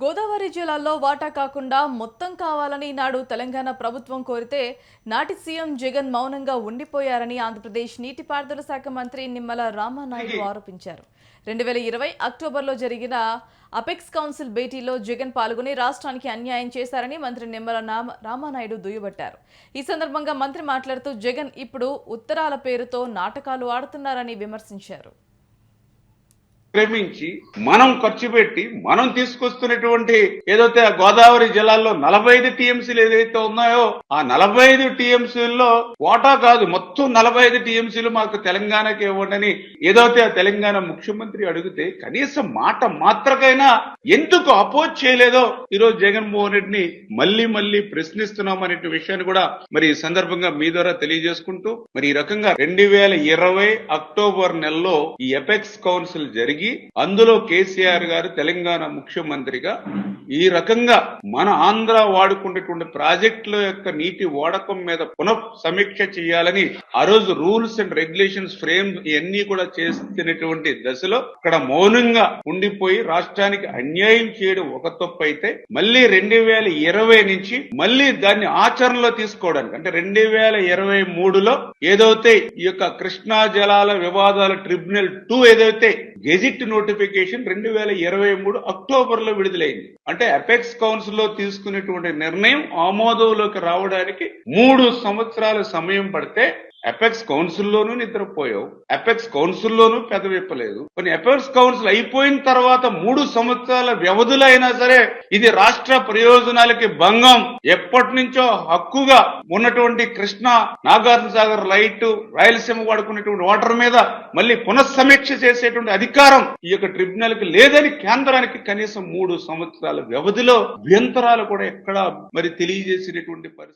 గోదావరి జిల్లాలో వాటా కాకుండా మొత్తం కావాలని నాడు తెలంగాణ ప్రభుత్వం కోరితే నాటి సీఎం జగన్ మౌనంగా ఉండిపోయారని ఆంధ్రప్రదేశ్ నీటిపారుదల శాఖ మంత్రి నిమ్మల రామానాయుడు ఆరోపించారు. 2020 అక్టోబర్లో జరిగిన అపెక్స్ కౌన్సిల్ భేటీలో జగన్ పాల్గొని రాష్ట్రానికి అన్యాయం చేశారని మంత్రి నిమ్మల రామానాయుడు దుయ్యబట్టారు. ఈ సందర్భంగా మంత్రి మాట్లాడుతూ జగన్ ఇప్పుడు ఉత్తరాల పేరుతో నాటకాలు ఆడుతున్నారని విమర్శించారు. ప్రేమించి మనం ఖర్చు పెట్టి మనం తీసుకొస్తున్నటువంటి ఏదైతే గోదావరి జిల్లాలో 45 టీఎంసీలు ఏదైతే ఉన్నాయో ఆ 45 టీఎంసీల్లో వాటా కాదు మొత్తం 45 టీఎంసీలు మాకు తెలంగాణకి ఇవ్వండి ఏదైతే ఆ తెలంగాణ ముఖ్యమంత్రి అడిగితే కనీసం మాట మాత్రకైనా ఎందుకు అపోజ్ చేయలేదో ఈరోజు జగన్మోహన్ రెడ్డిని మళ్ళీ ప్రశ్నిస్తున్నాం అనే విషయాన్ని కూడా మరి ఈ సందర్భంగా మీ ద్వారా తెలియజేసుకుంటూ మరి ఈ రకంగా 2020 అక్టోబర్ నెలలో ఈ ఎపెక్స్ కౌన్సిల్ జరిగి అందులో కేసీఆర్ గారు తెలంగాణ ముఖ్యమంత్రిగా ఈ రకంగా మన ఆంధ్ర వాడుకునేటువంటి ప్రాజెక్టుల యొక్క నీటి వాడకం మీద పునః సమీక్ష చేయాలని ఆ రోజు రూల్స్ అండ్ రెగ్యులేషన్స్ ఫ్రేమ్ ఇవన్నీ కూడా చేస్తున్నటువంటి దశలో ఇక్కడ మౌనంగా ఉండిపోయి రాష్ట్రానికి అన్యాయం చేయడం ఒక తప్పు అయితే మళ్ళీ 2020 నుంచి మళ్ళీ దాన్ని ఆచరణలో తీసుకోవడానికి అంటే 2023లో ఏదైతే ఈ యొక్క కృష్ణా జలాల వివాదాల ట్రిబ్యునల్ 2 ఏదైతే గెజిట్ నోటిఫికేషన్ 2023 అక్టోబర్ లో విడుదలైంది. అంటే అపెక్స్ కౌన్సిల్ లో తీసుకునేటువంటి నిర్ణయం ఆమోదంలోకి రావడానికి 3 సంవత్సరాల సమయం పడితే అపెక్స్ కౌన్సిల్లోనూ నిద్రపోయావు, అపెక్స్ కౌన్సిల్లోనూ పెదవిప్పలేదు. కొన్ని అపెక్స్ కౌన్సిల్ అయిపోయిన తర్వాత 3 సంవత్సరాల వ్యవధిలో అయినా సరే ఇది రాష్ట్ర ప్రయోజనాలకి భంగం, ఎప్పటి నుంచో హక్కుగా ఉన్నటువంటి కృష్ణా నాగార్జున సాగర్ లైట్ రాయలసీమ వాడుకునేటువంటి వాటర్ మీద మళ్ళీ పునఃసమీక్ష చేసేటువంటి అధికారం ఈ యొక్క ట్రిబ్యునల్ కి లేదని కేంద్రానికి కనీసం 3 సంవత్సరాల వ్యవధిలో అభ్యంతరాలు కూడా ఎక్కడా మరి తెలియజేసినటువంటి పరిస్థితి.